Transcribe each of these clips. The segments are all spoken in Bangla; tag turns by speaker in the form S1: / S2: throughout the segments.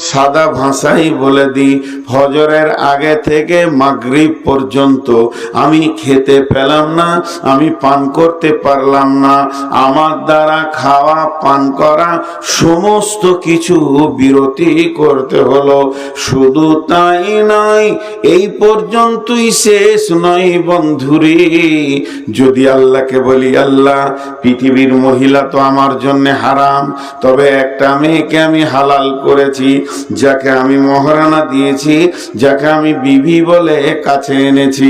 S1: সাদা ভাষাই বলে দিই, ফজরের আগে থেকে মাগরিব পর্যন্ত আমি খেতে পেলাম না, আমি পান করতে পারলাম না। আমার দ্বারা খাওয়া পান করা সমস্ত কিছু বিরতি করতে হলো। শুধু তাই নয়, এই পর্যন্তই শেষ নয় বন্ধুরে। যদি আল্লাহকে বলি, আল্লাহ পৃথিবীর মহিলা তো আমার জন্য হারাম, তবে একটা মেয়েকে আমি হালাল করেছি, যাকে আমি মহারানা দিয়েছি, যাকে আমি বিবি বলে কাছে এনেছি,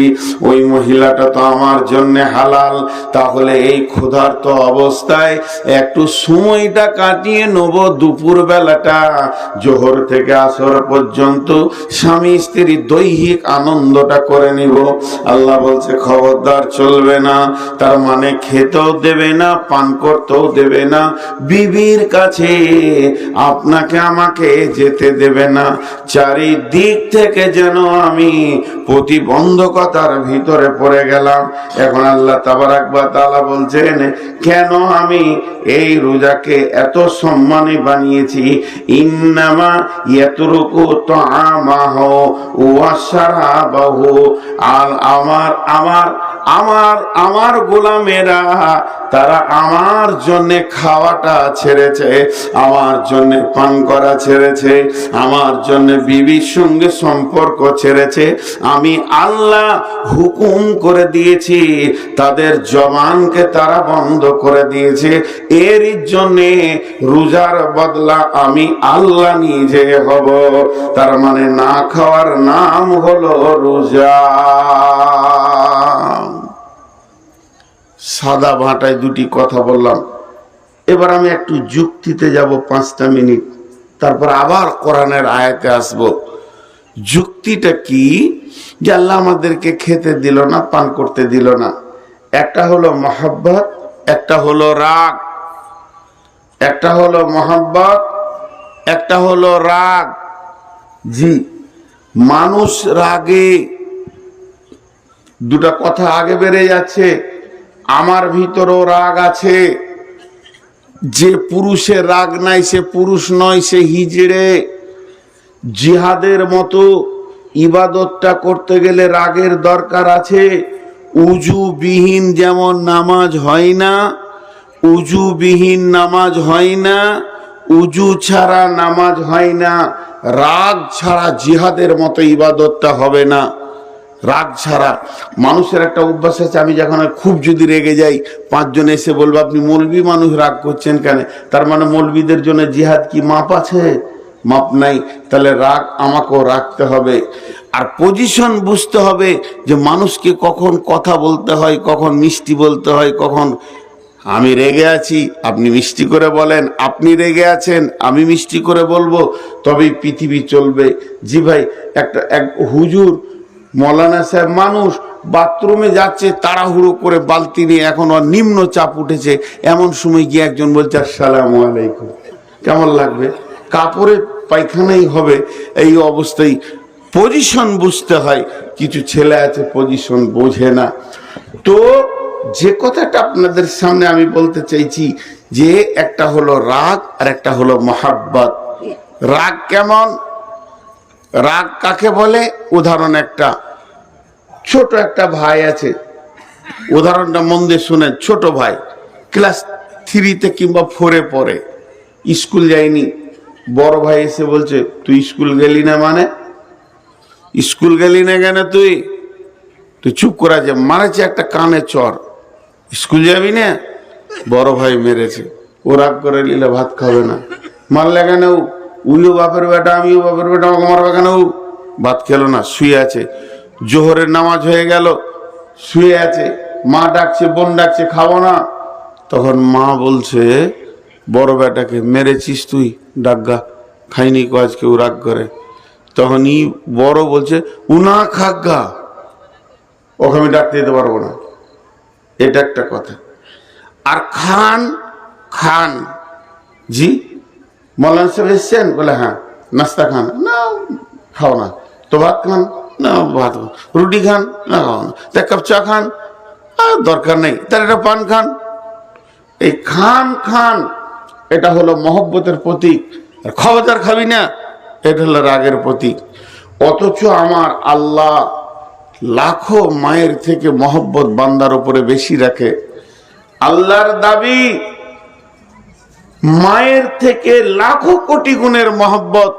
S1: ওই মহিলাটা তো আমার জন্য হালাল। তাহলে এই ক্ষুধার্ত অবস্থায় একটু সময়টা কাটিয়ে নেব, দুপুর বেলাটা জোহর থেকে আসর পর্যন্ত স্বামী স্ত্রী দৈহিক আনন্দটা করে নিব। আল্লাহ বলছে খবরদার চলবে না। তার মানে খেতেও দেবে না, পান করতেও দেবে না, বিবির কাছে আপনাকে আমাকে যেতে দেবে না। চারিদিক থেকে যেন আমি প্রতিবন্ধকতার ভিতরে পড়ে গেলাম। এখন আল্লাহ তাবারাক ওয়া তাআলা বলছেন, কেন আমি এই রোজাকে এত সম্মানী বানিয়েছি। ইন্নামা ইয়াতরুকু তাআমাহু ওয়া শারাবাহু, আর আমার গোলামেরা তারা আমার জন্য খাওয়াটা ছেড়েছে, আমার জন্য পান করা ছেড়েছে, আমার জন্য বিবির সঙ্গে সম্পর্ক ছেড়েছে। আমি আল্লাহ হুকুম করে দিয়েছি, তাদের জবানকে তারা বন্ধ করে দিয়েছে। এর জন্যে রোজার বদলা আমি আল্লাহ নিজে হব। তার মানে না খাওয়ার নাম হলো রোজা। সাদা ভাটায় দুটি কথা বললাম, এবার আমি একটু যুক্তিতে যাব 5টা মিনিট, তারপর আবার কোরআনের আয়াতে আসব। যুক্তিটা কি? যে আল্লাহ আমাদেরকে খেতে দিল না, পান করতে দিল না। একটা হলো মহব্বত, একটা হলো রাগ। একটা হলো মহব্বত, একটা হলো রাগ। জি, মানুষ রাগে, দুটা কথা আগে বেড়ে যাচ্ছে। আমার ভিতরও রাগ আছে। যে পুরুষের রাগ নাই সে পুরুষ নয়, সে হিজড়ে। জিহাদের মতো ইবাদতটা করতে গেলে রাগের দরকার আছে। উজুবিহীন যেমন নামাজ হয় না, উজুবিহীন নামাজ হয় না, উজু ছাড়া নামাজ হয় না, রাগ ছাড়া জিহাদের মতো ইবাদতটা হবে না। রাগ ছাড়া মানুষের একটা অভ্যাস আছে, আমি যখন খুব যদি রেগে যাই, 5 জন এসে বলবো আপনি মৌলবি মানুষ, রাগ করছেন কেন? তার মানে মৌলবিদের জন্য জিহাদ কি মাপ আছে? মাপ নাই। তাহলে রাগ আমাকেও রাখতে হবে। আর পজিশন বুঝতে হবে যে মানুষকে কখন কথা বলতে হয়, কখন মিষ্টি বলতে হয়, কখন আমি রেগে আছি আপনি মিষ্টি করে বলেন, আপনি রেগে আছেন আমি মিষ্টি করে বলবো, তবেই পৃথিবী চলবে। জি ভাই, এক হুজুর মৌলানা সাহেব মানুষ বাথরুমে যাচ্ছে তাড়াহুড়ো করে বালতি নিয়ে, এখন ওর নিম্ন চাপ উঠেছে, এমন সময় গিয়ে একজন বলছে আসসালামু আলাইকুম। কেমন লাগবে? কাপড়ে পায়খানাই হবে। এই অবস্থায় পজিশন বুঝতে হয়। কিছু ছেলে আছে পজিশন বোঝে না। তো যে কথাটা আপনাদের সামনে আমি বলতে চাইছি, যে একটা হলো রাগ আর একটা হলো মহাব্বত। রাগ কেমন? রাগ কাকে বলে? উদাহরণ, একটা ছোট একটা ভাই আছে, উদাহরণটা মন দিয়ে শুনেন। ছোট ভাই ক্লাস 3-তে কিংবা 4-এ পড়ে, স্কুল যায়নি। বড় ভাই এসে বলছে তুই স্কুল গেলি না? মানে স্কুল গেলি না কেন? তুই চুপ করে আছে, মারেছে একটা কানে চর। স্কুল যাবি না? বড় ভাই মেরেছে। ও রাগ করে নিলে ভাত খাবে না। মারলে কেন? উইও বাপের বেটা, আমিও বাপের বেটা, আমাকে মারবে কেন? ভাত খেলো না, শুয়ে আছে। জোহরের নামাজ হয়ে গেল, শুয়ে আছে। মা ডাকছে, বোন ডাকছে, খাবো না। তখন মা বলছে বড় বেটাকে, মেরেছিস তুই? ডাকগা, খাইনি কো আজকে। ও রাগ করে। তখনই বড় বলছে উনা খাগা, ওকে আমি ডাকতে দিতে পারবো না। এটা একটা কথা। আর খান খান, জি মৌলানা সাহেব এসছেন? বলে হ্যাঁ। নাস্তা খান? না খাও না। তো ভাত খান? না ভাত। রুটি খান? না খাও না। এক কাপ চা খান? দরকার নেই। তার একটা পান খান। এই খান খান এটা হলো মহব্বতের প্রতীক। আর খবরদার খাবি না, এটা হলো রাগের প্রতীক। অথচ আমার আল্লাহ লাখো মায়ের থেকে মহব্বত বান্দার উপরে বেশি রাখে। আল্লাহর দাবি মায়ের থেকে লাখো কোটি গুণের মহব্বত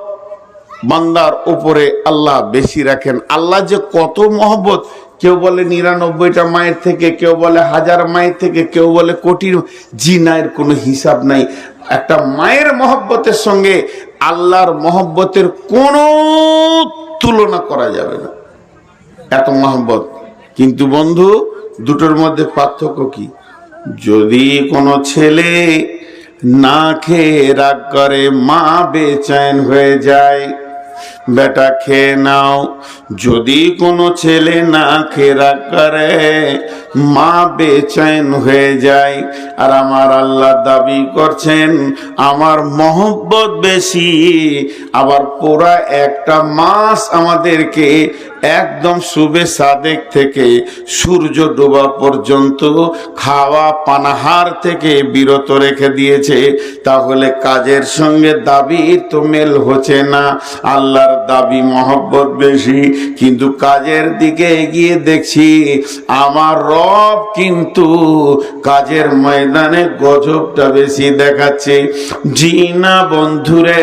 S1: বান্দার উপরে আল্লাহ বেশি রাখেন। আল্লাহ যে কত মহব্বত, কেউ বলে 99টা মায়ের থেকে, কেউ বলে 1000 মায়ের থেকে, কেউ বলে কোটির, জিনায়ের কোনো হিসাব নাই। একটা মায়ের মহব্বতের সঙ্গে আল্লাহর মহব্বতের কোনো তুলনা করা যাবে না, এত মহব্বত। কিন্তু বন্ধু, দুটোর মধ্যে পার্থক্য কি? যদি কোনো ছেলে না খেয়ে রাগ করে, মা বেচैन হয়ে যায়, বেটা খেয়ে নাও। যদি কোনো ছেলে না খেয়ে রাগ করে, মা বেচैन হয়ে যায়। আর আমার আল্লাহ দাবি করছেন আমার মহব্বত বেশি। আবার পুরা একটা মাস আমাদেরকে একদম সুবে সাদেক থেকে সূর্য ডোবা পর্যন্ত খাওয়া পানাহার থেকে বিরত রেখে দিয়েছে। তাহলে কাজের সঙ্গে দাবির তো মেল হচ্ছে না। আল্লাহর দাবি মহব্বত বেশি, কিন্তু কাজের দিকে এগিয়ে দেখছি আমার রব কিন্তু কাজের ময়দানে গজবটা বেশি দেখাচ্ছে। জি না বন্ধুরে,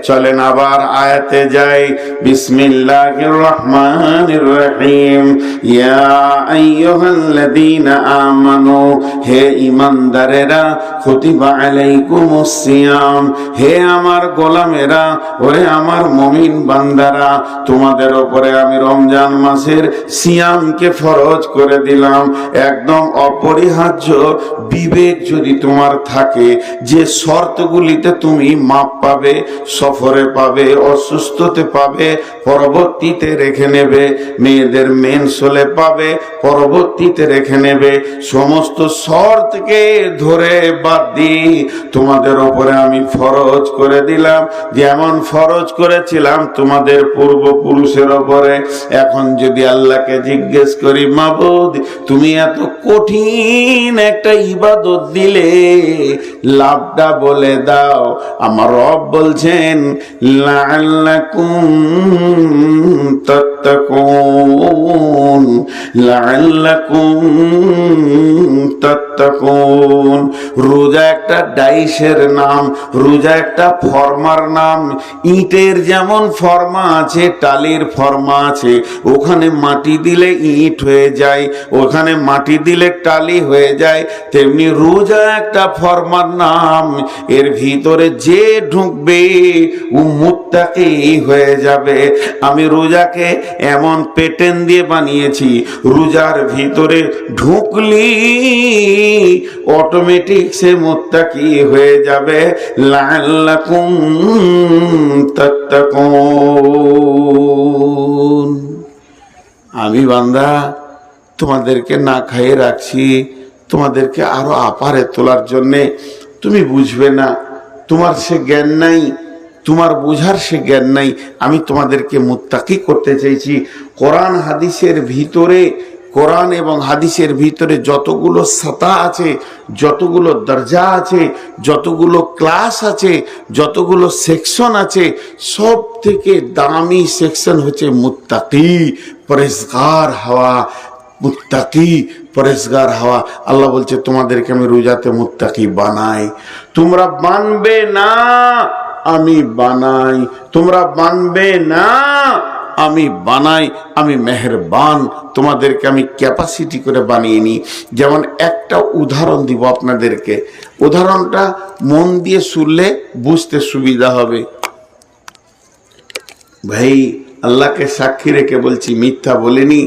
S1: চলেন আবার আয়াতে যাই। বিসমিল্লাহির রহমানির রহিম। ইয়া আইয়ুহাল্লাযীনা আমানু, হে ঈমানদারেরা, কুতিবা আলাইকুমুস সিয়াম, হে আমার গোলামেরা, ওরে আমার মুমিন বান্দারা, তোমাদের উপরে আমি রমজান মাসের সিয়ামকে ফরজ করে দিলাম। একদম অপরিহার্য বিবেক যদি তোমার থাকে, যে শর্তগুলিতে তুমি মাপ পাবে, সফরে পাবে, অসুস্থতে পাবে, পরবর্তীতে রেখে নেবে, মেয়েদের মেন্স হলে পাবে, পরবর্তীতে রেখে নেবে, সমস্ত শর্তকে ধরে বাদ দিয়ে তোমাদের উপরে আমি ফরজ করে দিলাম, যেমন ফরজ করেছিলাম তোমাদের পূর্বপুরুষের উপরে। এখন যদি আল্লাহকে জিজ্ঞেস করি, মাবুদ তুমি এত কঠিন একটা ইবাদত দিলে, লাভটা বলে দাও। আমার রব বলছেন লাআল্লাকুম তাত্তাকুন, লাআল্লাকুম তাত্তাকুন। রোজা একটা ডাইসের নাম, রোজা একটা ফর্মার নাম। ইটের যেমন ফর্মা আছে, টালির ফর্মা আছে, ওখানে মাটি দিলে ইট হয়ে যায়, ওখানে মাটি দিলে টালি হয়ে যায়, তেমনি রোজা একটা ফর্মার নাম। এর ভিতরে যে ঢুকবে ও মুত্তাকি হয়ে যাবে। আমি রোজাকে এমন প্যাটার্ন দিয়ে বানিয়েছি, রোজার ভিতরে ঢুকলি অটোমেটিক সে মুত্তাকি হয়ে যাবে। লাআল্লাকুম তাত্তাকুন। আমি বান্দা তোমাদেরকে না খাইয়ে রাখছি, তোমাদেরকে আরো আপারে তোলার জন্যে। তুমি বুঝবে না, তোমার সে জ্ঞান নাই, তোমার বুঝার সে জ্ঞান নাই। আমি তোমাদেরকে মুত্তাকি করতে চাইছি। কোরআন হাদিসের ভিতরে, কোরআন এবং হাদিসের ভিতরে যতগুলো সাতা আছে, যতগুলো দরজা আছে, যতগুলো ক্লাস আছে, যতগুলো সেকশন আছে, সব থেকে দামি সেকশন হচ্ছে মুত্তাকি, পরেজগার হওয়া। মুত্তাকি পরেজগার হওয়া। আল্লাহ বলছে তোমাদেরকে আমি রোজাতে মুত্তাকি বানাই। তোমরা বানবে না, আমি বানাই। তোমরা বানবে না, আমি বানাই। আমি মেহেরবান, তোমাদেরকে আমি ক্যাপাসিটি করে বানিয়ে নিই। যেমন একটা উদাহরণ দিব আপনাদেরকে, উদাহরণটা মন দিয়ে শুনলে বুঝতে সুবিধা হবে। ভাই আল্লাহকে সাক্ষী রেখে বলছি, মিথ্যা বলিনি।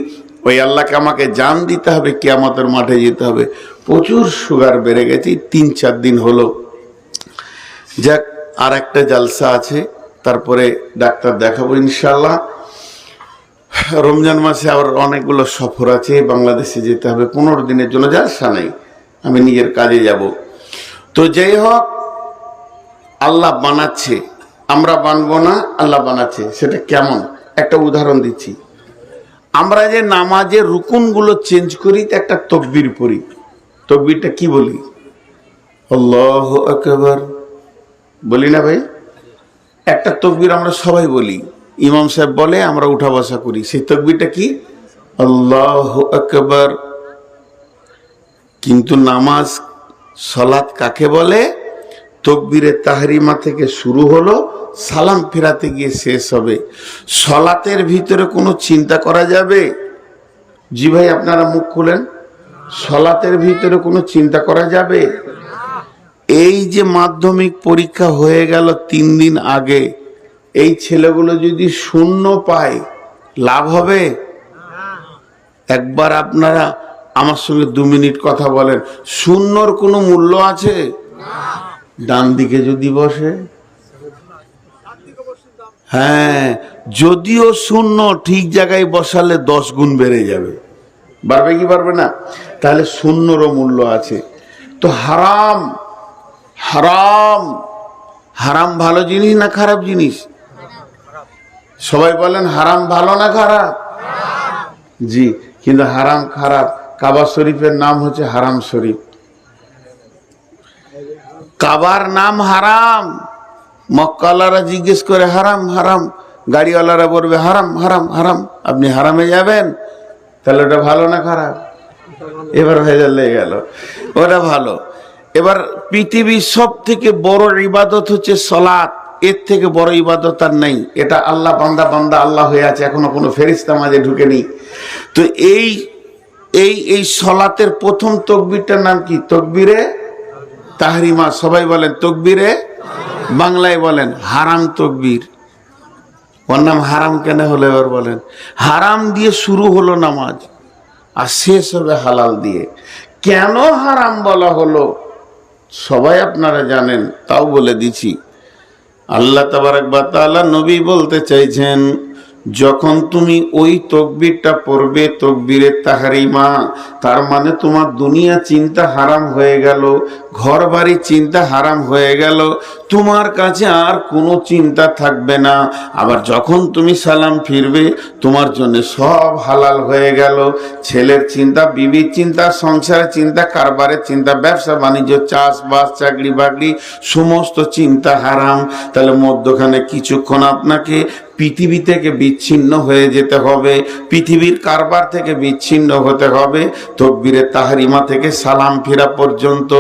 S1: ওই আল্লাহকে আমাকে জান দিতে হবে, কিয়ামতের মাঠে যেতে হবে। প্রচুর সুগার বেড়ে গেছে, 3-4 দিন হলো। যাক, আর একটা জালসা আছে, তারপরে ডাক্তার দেখাবো ইনশাল্লাহ। রমজান মাসে আবার অনেকগুলো সফর আছে, বাংলাদেশে যেতে হবে 15 দিনের জন্য। জালসা নাই, আমি নিজের কাজে যাব। তো যাই হোক, আল্লাহ বানাচ্ছে, আমরা বানবো না, আল্লাহ বানাচ্ছে। সেটা কেমন একটা উদাহরণ দিচ্ছি। আমরা যে নামাজের রুকুনগুলো চেঞ্জ করি, একটা তকবীর পড়ি। তকবীরটা কি বলি? আল্লাহু আকবার বলি না ভাই? একটা তকবীর আমরা সবাই বলি, ইমাম সাহেব বলে, আমরা উঠা বসা করি। সেই তকবীরটা কি? আল্লাহু আকবার। কিন্তু নামাজ সালাত কাকে বলে? তকবীরে তাহরিমা থেকে শুরু হলো, সালাম ফেরাতে গিয়ে শেষ হবে। সালাতের ভিতরে কোনো চিন্তা করা যাবে? জি ভাই, আপনারা মুখ খুলেন। সালাতের ভিতরে কোনো চিন্তা করা যাবে? এই যে মাধ্যমিক পরীক্ষা হয়ে গেল 3 দিন আগে, এই ছেলেগুলো যদি শূন্য পায় লাভ হবে? একবার আপনারা আমার সঙ্গে 2 মিনিট কথা বলেন, শূন্যর কোনো মূল্য আছে? ডান দিকে যদি বসে, হ্যাঁ, যদিও শূন্য ঠিক জায়গায় বসালে 10 গুণ বেড়ে যাবে। বাড়বে কি বাড়বে না? তাহলে শূন্যরও মূল্য আছে। তো হারাম, হারাম, হারাম ভালো জিনিস না খারাপ জিনিস? সবাই বলেন হারাম ভালো না খারাপ? জি, কিন্তু হারাম খারাপ। কাবা শরীফের নাম হচ্ছে হারাম শরীফ, কাবার নাম হারাম। মক্কাওয়ালারা জিজ্ঞেস করে হারাম হারাম, গাড়িওয়ালারা বলবে হারাম হারাম হারাম। আপনি হারামে যাবেন, তাহলে ওটা ভালো না খারাপ? এবার ভেজাল লেগে গেল, ওটা ভালো। এবার পৃথিবীর সব থেকে বড় ইবাদত হচ্ছে সালাত, এর থেকে বড় ইবাদত আর নেই। এটা আল্লাহ বান্দা বান্দা আল্লাহ হয়ে আছে, এখনো কোনো ফেরেশতা মাঝে ঢুকেনি। তো এই এই এই সালাতের প্রথম তাকবীরটার নাম কি? তাকবীরে তাহরিমা। সবাই বলেন তাকবীরে, বাংলায় বলেন হারাম তাকবীর। ওর নাম হারাম কেন হলো এবার বলেন? হারাম দিয়ে শুরু হলো নামাজ, আর শেষ হবে হালাল দিয়ে। কেন হারাম বলা হলো সবাই আপনারা জানেন, তাও বলে দিচ্ছি। আল্লাহ তাবারক ওয়া তাআলা নবী বলতে চাইছেন, যখন তুমি ওই তাকবীরটা পড়বে, তাকবীরে তাহরিমা, তার মানে তোমার দুনিয়া চিন্তা হারাম হয়ে গেল, ঘর বাড়ি চিন্তা হারাম হয়ে গেল, তোমার কাছে আর কোনো চিন্তা থাকবে না। আবার যখন তুমি সালাম ফিরবে, তোমার জন্য সব হালাল হয়ে গেল। ছেলের চিন্তা, বিবির চিন্তা, সংসারের চিন্তা, কারবারের চিন্তা, ব্যবসা বাণিজ্য, চাষবাস, চাকরি বাকরি, সমস্ত চিন্তা হারাম। তাহলে মধ্যখানে কিছুক্ষণ আপনাকে পৃথিবী থেকে বিচ্ছিন্ন হয়ে যেতে হবে, পৃথিবীর কারবার থেকে বিচ্ছিন্ন হতে হবে, তাকবীরে তাহরিমা থেকে সালাম ফেরা পর্যন্ত।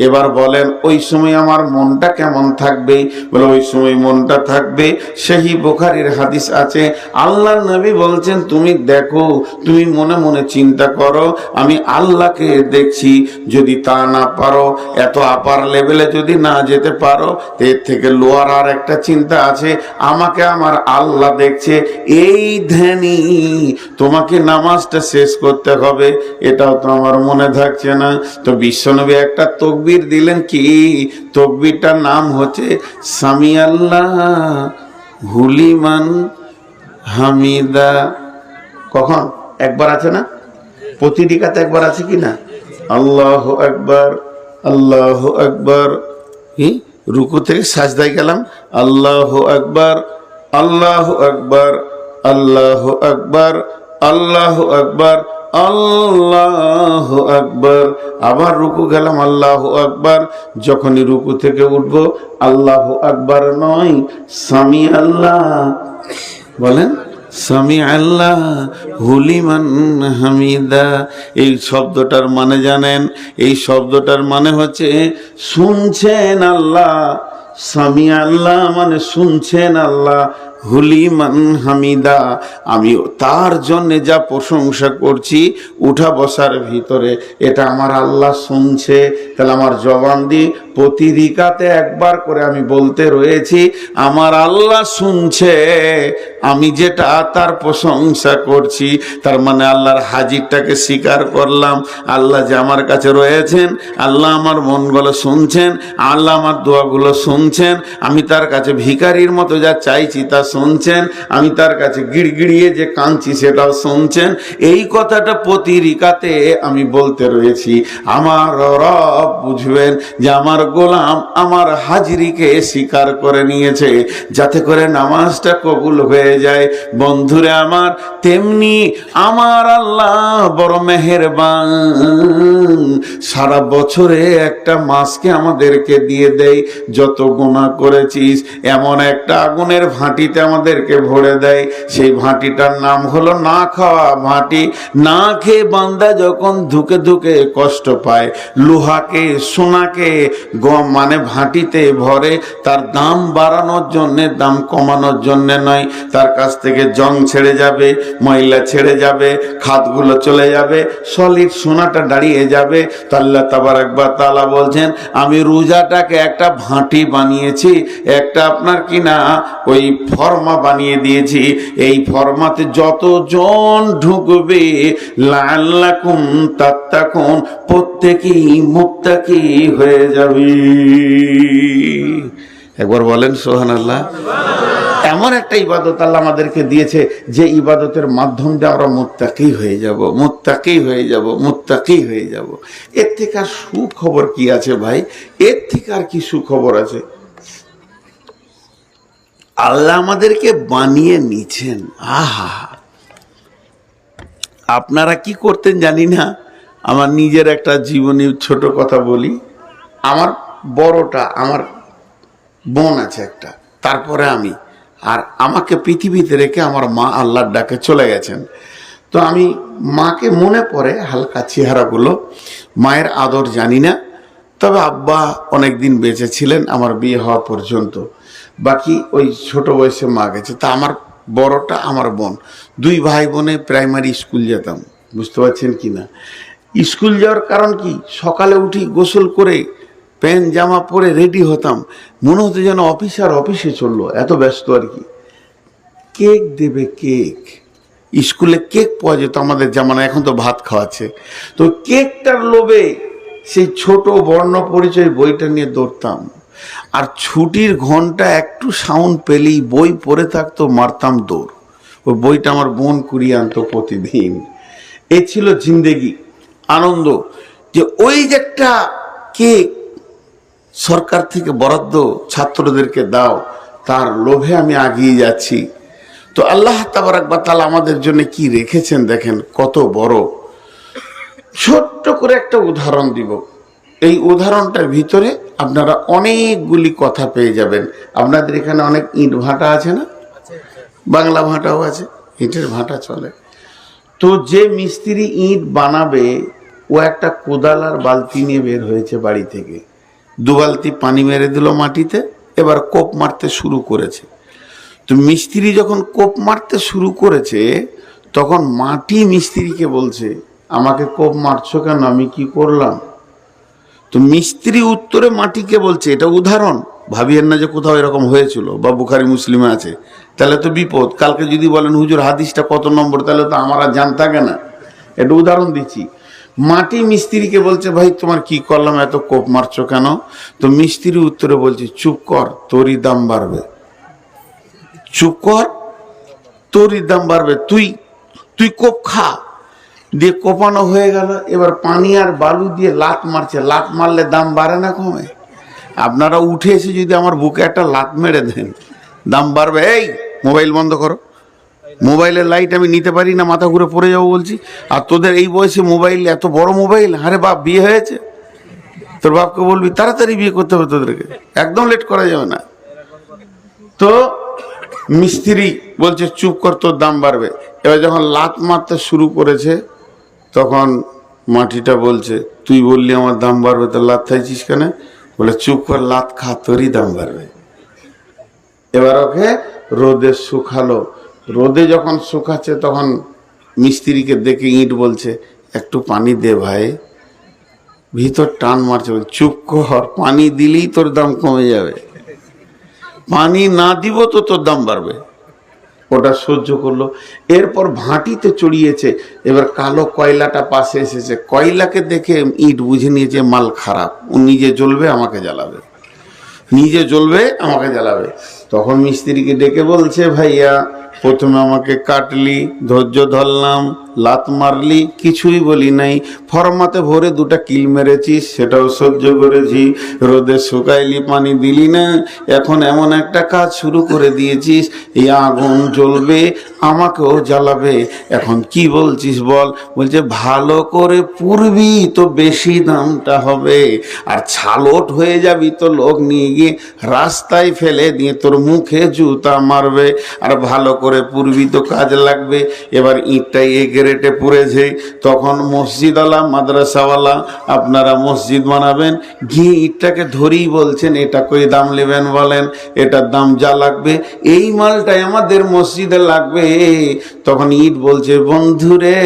S1: এবার বলেন ওই সময় আমার মনটা কেমন থাকবে? বলে ওই সময় মনটা থাকবে, সহিহ বুখারীর হাদিস আছে, আল্লাহর নবী বলছেন, তুমি দেখো, তুমি মনে মনে চিন্তা করো, আমি আল্লাহকে দেখছি। যদি তা না পারো, এত আপার লেভেলে যদি না যেতে পারো, এর থেকে লোয়ার আর একটা চিন্তা আছে, আমাকে আমার আল্লাহ দেখছে। এই ধ্যানই তোমাকে নামাজটা শেষ করতে হবে। এটাও তো আমার মনে থাকছে না। তো বিশ্বনবী একটা তাকবীর দিলেন, কি তাকবীরটার নাম হচ্ছে সামি আল্লাহ হুলিমান হামিদা। কখন? একবার আছে না? প্রতি রিকাতে একবার আছে কি না? আল্লাহু আকবার, আল্লাহু আকবার। রুকু থেকে সাজদায় গেলাম, আল্লাহু আকবার, আল্লাহু আকবার, আল্লাহু আকবার, আল্লাহু আকবার, আল্লাহু আকবার। আবার রুকু গেলাম, আল্লাহু আকবার। যখনই রুকু থেকে উঠবো, আল্লাহু আকবার নয়, সামি আল্লাহ বলেন, সামি আল্লাহ হুলিমান হামিদা। এই শব্দটার মানে জানেন? এই শব্দটার মানে হচ্ছে শুনছেন আল্লাহ। সামি আল্লাহ মানে শুনছেন আল্লাহ, হুলিমান হামিদা, আমি তার জন্য যা প্রশংসা করছি উঠা বসার ভিতরে, এটা আমার আল্লাহ শুনছে। তাহলে আমার জবান দিয়ে প্রতি রিকাতে একবার করে আমি বলতে রয়েছি, আমার আল্লাহ শুনছে আমি যেটা তার প্রশংসা করছি। তার মানে আল্লাহর হাজিরটাকে স্বীকার করলাম, আল্লাহ যে আমার কাছে রয়েছেন, আল্লাহ আমার মনগুলো শুনছেন, আল্লাহ আমার দোয়াগুলো শুনছেন। আমি তার কাছে ভিখারির মতো যা চাইছি তা শুনছেন, আমি তার কাছে গিড়গিড়িয়ে যে কাঁদছি সেটাও শুনছেন। এই কথাটা প্রতি রিকাতে আমি বলতে রয়েছি। আমার রব বুঝবেন যে আমার গোলাম আমার হাজিরিকে স্বীকার করে নিয়েছে, যাতে করে নামাজটা কবুল হয়ে যায়। বন্ধুরে আমার, তেমনি আমার আল্লাহ বড় মেহেরবান, সারা বছরে একটা মাসকে আমাদেরকে দিয়ে দেয়। যত গুনাহ করেছিস এমন একটা আগুনের ভাঁটিতে আমাদেরকে ভরে দেয়। সেই ভাঁটিটার নাম হলো না খাওয়া ভাঁটি। না খেয়ে বান্দা যখন ধুকে ধুকে কষ্ট পায়, লোহাকে সোনাকে মানে ভাঁটিতে ভরে, তার দাম বাড়ানোর জন্যে, দাম কমানোর জন্যে নয়। তার কাছ থেকে জং ছেড়ে যাবে, ময়লা ছেড়ে যাবে, খাতগুলো চলে যাবে, সলিড সোনাটা দাঁড়িয়ে যাবে। তো আল্লাহ তাবারাক ওয়া তাআলা বলছেন, আমি রোজাটাকে একটা ভাঁটি বানিয়েছি, একটা আপনার কিনা ওই ফর্মা বানিয়ে দিয়েছি। এই ফর্মাতে যতজন ঢুকবে লাআল্লাকুম তাত্তাকুন, প্রত্যেকেই মুত্তাকি হয়ে যাবে। একবার বলেন সুবহানাল্লাহ। এমন একটা ইবাদত আল্লাহ আমাদেরকে দিয়েছে যে ইবাদতের মাধ্যম দিয়ে আমরা মুত্তাকি হয়ে যাব, মুত্তাকি হয়ে যাব, মুত্তাকি হয়ে যাব। এর থেকে আর সুখবর কি আছে ভাই? এর থেকে আর কি সুখবর আছে? আল্লাহ আমাদেরকে বানিয়ে নিছেন। আহা, আপনারা কি করতেন জানি না। আমার নিজের একটা জীবনী ছোট কথা বলি। আমার বড়টা, আমার বোন আছে একটা, তারপরে আমি, আর আমাকে পৃথিবীতে রেখে আমার মা আল্লাহর ডাকে চলে গেছেন। তো আমি মাকে মনে পড়ে হালকা চেহারাগুলো, মায়ের আদর জানি না। তবে আব্বা অনেক দিন বেঁচে ছিলেন আমার বিয়ে হওয়া পর্যন্ত, বাকি ওই ছোট বয়সে মা গেছে। তা আমার বড়টা আমার বোন, দুই ভাই বোনে প্রাইমারি স্কুল যেতাম, বুঝতে পারছেন কি না। স্কুল যাওয়ার কারণ কি, সকালে উঠি গোসল করে প্যান্ট জামা পরে রেডি হতাম, মনে হতো যেন অফিসার অফিসে চললো, এত ব্যস্ত আর কি। কেক দেবে, কেক, স্কুলে কেক পাওয়া যেত আমাদের জামানা, এখন তো ভাত খাওয়াচ্ছে। তো কেকটার লোভে সেই ছোট বর্ণ পরিচয় বইটা নিয়ে দৌড়তাম। আর ছুটির ঘন্টা একটু সাউন্ড পেলেই বই পড়ে থাকতো, মারতাম দৌড়। ওই বইটা আমার বোন কুড়িয়ে আনতো প্রতিদিন। এ ছিল জিন্দেগি, আনন্দ। যে ওই যে একটা কেক সরকার থেকে বরাদ্দ ছাত্রদেরকে দাও, তার লোভে আমি এগিয়ে যাচ্ছি। তো আল্লাহ তাবারাক ওয়া তাআলা আমাদের জন্য কি রেখেছেন দেখেন, কত বড়। ছোট্ট করে একটা উদাহরণ দিব। এই উদাহরণটার ভিতরে আপনারা অনেকগুলি কথা পেয়ে যাবেন। আপনাদের এখানে অনেক ইট ভাটা আছে না? বাংলা ভাটাও আছে, ইটের ভাটা চলে। তো যে মিস্ত্রি ইট বানাবে, ও একটা কোদাল আর বালতি নিয়ে বের হয়েছে বাড়ি থেকে। 2 বালতি পানি মেরে দিল মাটিতে, এবার কোপ মারতে শুরু করেছে। তো মিস্ত্রি যখন কোপ মারতে শুরু করেছে, তখন মাটি মিস্ত্রিকে বলছে, আমাকে কোপ মারছো কেন, আমি কি করলাম? তো মিস্ত্রি উত্তরে মাটিকে বলছে, এটা উদাহরণ, ভাবিয়েন না যে কোথাও এরকম হয়েছিল বা বুখারী মুসলিমে আছে, তাহলে তো বিপদ। কালকে যদি বলেন হুজুর হাদিসটা কত নম্বর, তাহলে তো আমার আর জান থাকে না। এটা উদাহরণ দিচ্ছি। মাটি মিস্ত্রিকে বলছে, ভাই তোমার কি করলাম, এত কোপ মারছো কেন? তো মিস্ত্রি উত্তরে বলছে, চুপ কর, তোরই দাম বাড়বে। চুপ কর, তোরই দাম বাড়বে, তুই কোপ খা। দিয়ে কোপানো হয়ে গেল। এবার পানি আর বালু দিয়ে লাত মারছে। লাত মারলে দাম বাড়ে না কমে? আপনারা উঠে এসে যদি আমার বুকে একটা লাত মেরে দেন, দাম বাড়বে। এই মোবাইল বন্ধ করো, মোবাইলের লাইট আমি নিতে পারি না, মাথা ঘুরে পড়ে যাবো বলছি। আর তোদের এই বয়সে মোবাইল, এত বড় মোবাইল। আরে বাপ, বিয়ে হয়েছে? তোর বাপকে বলবি তাড়াতাড়ি বিয়ে করতে হবে তোদেরকে, একদম লেট করা যাবে না। তো মিস্ত্রি বলছে, চুপ কর, তোর দাম বাড়বে। এবার যখন লাত মারতে শুরু করেছে, তখন মাটিটা বলছে, তুই বললি আমার দাম বাড়বে, তো লাত খাইছিস কেন? বলে, চুপ কর, লাত খা, তোরই দাম বাড়বে। এবার ওকে রোদে শুকালো। রোদে যখন শুকাচ্ছে, তখন মিস্ত্রিকে দেখে ইট বলছে, একটু পানি দে ভাই, ভিতর টান মারছে। চুপ কর, পানি দিলেই তোর দাম কমে যাবে, পানি না দিব তো তোর দাম বাড়বে। ওটা সহ্য করলো। এরপর ভাঁটিতে চড়িয়েছে। এবার কালো কয়লাটা পাশে এসেছে। কয়লাকে দেখে ইট বুঝে নিয়েছে মাল খারাপ, ও নিজে জ্বলবে আমাকে জ্বালাবে, নিজে জ্বলবে আমাকে জ্বালাবে। তো তখন মিস্ত্রিকে ডেকে বলছে, ভাইয়া প্রথমে আমাকে কাটলি, ধৈর্য ধরলাম, লাত মারলি, কিছুই বলি নাই, ফরমাতে ভরে দুটা কিল মেরেছিস, সেটাও সহ্য করেছি, রোদে শুকাইলি, পানি দিলি না, এখন এমন একটা কাজ শুরু করে দিয়েছিস, এই আগুন জ্বলবে, আমাকেও জ্বালাবে, এখন কি বলছিস বল? বলছে ভালো করে পুরবি তো বেশি দামটা হবে, আর ছালট হয়ে যাবি তো লোক নিয়ে গিয়ে রাস্তায় ফেলে দিয়ে তোর মুখে জুতা মারবে, আর ভালো করে পুরবি তো কাজ লাগবে। এবার ইটটাই রেটে পুড়েছে, তখন মসজিদওয়ালা, মাদ্রাসাওয়ালা, আপনারা মসজিদ বানাবেন, গিয়ে ইটটাকে ধরেই বলছেন, এটা কই দাম নেবেন বলেন, এটার দাম যা লাগবে এই মালটাই আমাদের মসজিদে লাগবে। তখন ইট বলছে, বন্ধুরে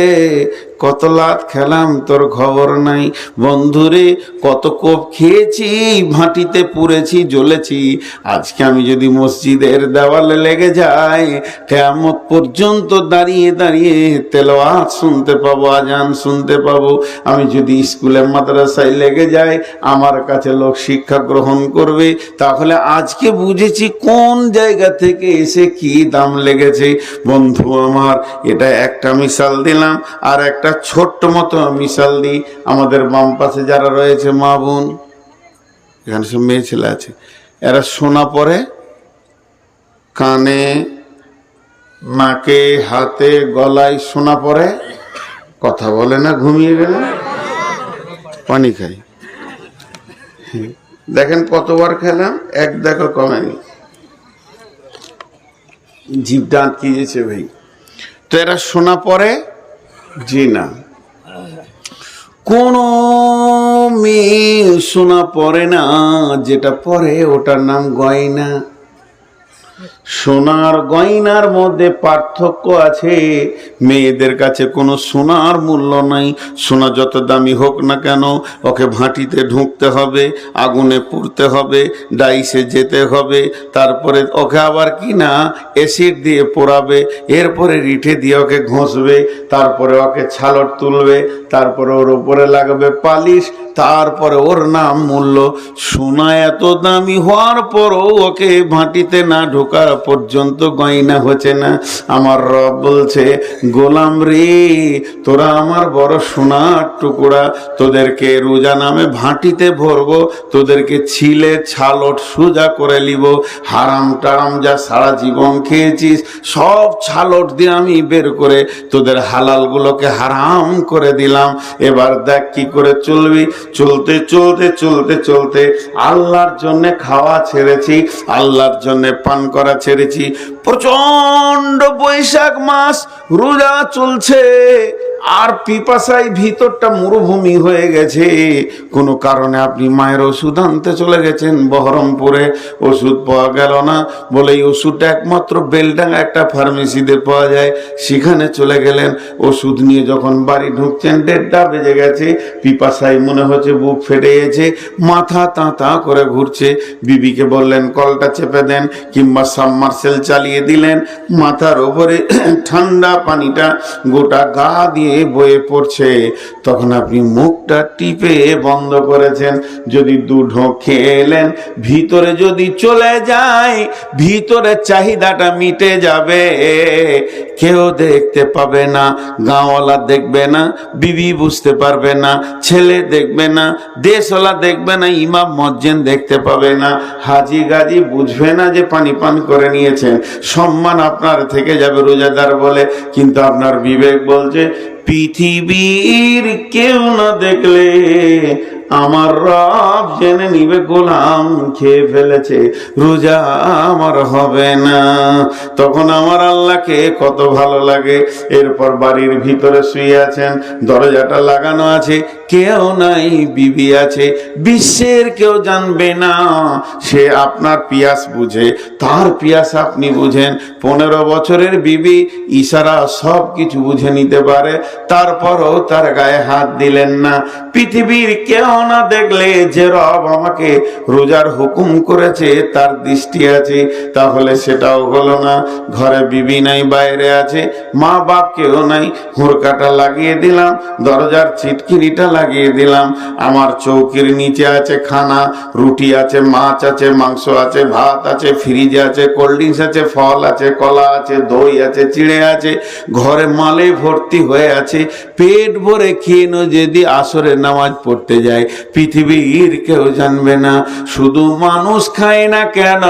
S1: কত লাত খেলাম তোর খবর নাই, বন্ধুরে কত কোপ খেয়েছি, ভাটিতে পুড়েছি, জ্বলেছি, আজকে আমি যদি মসজিদের দেওয়ালে লেগে যাই, কিয়ামত পর্যন্ত দাঁড়িয়ে দাঁড়িয়ে তেলাওয়াত শুনতে পাবো, আজান শুনতে পাবো। আমি যদি স্কুলে মাদ্রাসায় লেগে যাই, আমার কাছে লোক শিক্ষা গ্রহণ করবে। তাহলে আজকে বুঝেছি কোন জায়গা থেকে এসে কি দাম লেগেছে। বন্ধু আমার, এটা একটা মিশাল দিলাম, আর একটা ছোট্ট মতো মিশাল দিই। আমাদের বাম পাশে যারা রয়েছে মা বোন, এখানে সব মেয়ে ছেলে আছে, এরা সোনা পরে কানে, নাকে, হাতে, গলায় সোনা পরে, কথা বলে না, ঘুমিয়ে গেলে পানি খাই। দেখেন কতবার খেলাম, এক দেখো কমেনি, জিভটা আটকে গেছে ভাই। তো এরা সোনা পরে, জি না, কোন মেয়ে সোনা পরে না, যেটা পরে ওটার নাম গয়না। সোনার গয়নার মধ্যে পার্থক্য আছে। মেয়েদের কাছে কোনো সোনার মূল্য নাই। সোনা যত দামি হোক না কেন, ওকে ভাটিতে ঢুকতে হবে, আগুনে পুড়তে হবে, ডাইসে যেতে হবে, তারপরে ওকে আবার কি না অ্যাসিড দিয়ে পোড়াবে, এরপরে রিঠে দিয়ে ওকে ঘষবে, তারপরে ওকে ছালট তুলবে, তারপরে ওর উপরে লাগবে পালিশ, তারপরে ওর নাম মূল্য। সোনা এত দামি হওয়ার পরও ওকে ভাটিতে না ঢোকার পর্যন্ত গয়না হচ্ছে না। আমার রব বলছে, গোলাম রে, তোরা আমার বড় সোনার টুকরা, তোদেরকে রোজা নামে ভাটিতে ভরবো, তোদেরকে ছিলে ছালট সোজা করে নিব। হারাম টারাম যা সারা জীবন খেয়েছিস, সব ছালট দিয়ে আমি বের করে তোদের হালালগুলোকে হারাম করে দিলাম। এবার দেখ কি করে চলবি। চলতে চলতে চলতে চলতে আল্লাহর জন্য খাওয়া ছেড়েছি, আল্লাহর জন্য পান করা ছেড়েছি। প্রচন্ড বৈশাখ মাস, রোজা চলছে, আর পিপাসায় ভিতরটা মরুভূমি হয়ে গেছে। কোনো কারণে আপনি মায়ের ওষুধ আনতে চলে গেছেন বহরমপুরে, ওষুধ পাওয়া গেল না বলে এই ওষুধটা একমাত্র বেলডাঙ্গা একটা ফার্মেসিতে পাওয়া যায়, সেখানে চলে গেলেন। ওষুধ নিয়ে যখন বাড়ি ঢুকছেন, 1:30 বেজে গেছে। পিপাসায় মনে হচ্ছে বুক ফেটে গেছে, মাথা তাঁতা করে ঘুরছে। বিবিকে বললেন কলটা চেপে দেন, কিংবা সাবমার্সেল চালিয়ে দিলেন। মাথার ওপরে ঠান্ডা পানিটা গোটা গা দিয়ে বয়ে পড়ছে। তখন আপনি মুখটা টিপে বন্ধ করেছেন। যদি 2 ঢোক খেলেন, ভিতরে যদি চলে যায়, ভিতরে চাহিদাটা মিটে যাবে। কেউ দেখতে পাবে না, গাঁওয়ালা দেখবে না, বিবি বুঝতে পারবে না, ছেলে দেখবে না, দেশওয়ালা দেখবে না, ইমাম মজ্জেন দেখতে পাবে না, হাজি গাজি বুঝবে না যে পানি পান করে নিয়েছেন। সম্মান আপনার থেকে যাবে রোজাদার বলে। কিন্তু আপনার বিবেক বলছে, পৃথিবীর কেউ না দেখলে আমার রব জেনে নিবে গোলাম খেয়ে ফেলেছে, রোজা আমার হবে না। তখন আমার আল্লাহকে কত ভালো লাগে। এরপর বাড়ির ভিতরে শুয়ে আছেন, দরজাটা লাগানো আছে, কেউ নাই, বিবি আছে। বিশ্বের কেউ জানবে না। সে আপনার পিয়াস বুঝে, তার পিয়াস আপনি বুঝেন। 15 বছরের বিবি ইশারা সব কিছু বুঝে নিতে পারে, তারপরও তার গায়ে হাত দিলেন না। পৃথিবীর কেউ না দেখলে যে রব আমাকে রোজার হুকুম করেছে তার দৃষ্টি আছে, তাহলে সেটাও হলো না। ঘরে বিবি নাই, বাইরে আছে, মা বাপ কেউ নাই, হুড়কাটা লাগিয়ে দিলাম, দরজার ছিটকিরিটা লাগিয়ে দিলাম, আমার চৌকির নিচে আছে খানা, রুটি আছে, মাছ আছে, মাংস আছে, ভাত আছে, ফ্রিজ আছে, কোল্ড ড্রিঙ্কস আছে, ফল আছে, কলা আছে, দই আছে, চিড়ে আছে, ঘরে মালে ভর্তি হয়ে আছে। পেট ভরে খেয়ে যদি আসরে নামাজ পড়তে যায় পৃথিবীর কেউ জানবে না। শুধু মানুষ খায় না কেন,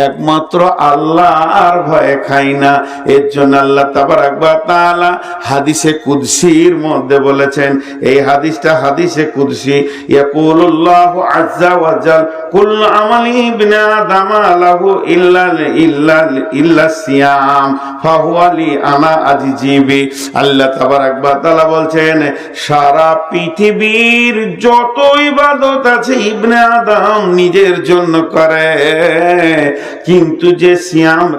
S1: একমাত্র আল্লাহর ভয়ে খাই না। এর জন্য আল্লাহ তাবারাক ওয়া তাআলা হাদিসে কুদসির মধ্যে বলেছেন, এই হাদিসটা হাদিসে কুদসি, ইয়াকুলুল্লাহু আযজা ওয়া জাল কুল্লু আমালি ইবনে আদম লাহু ইল্লা সিয়াম ফাহুয়া লি আনা আজিজিবি। আল্লাহ তাবারাক ওয়া তাআলা বলছেন, সারা পৃথিবীর যত ইবাদত আছে ইবনে আদম নিজের জন্য করে, কিন্তু যে সিয়াম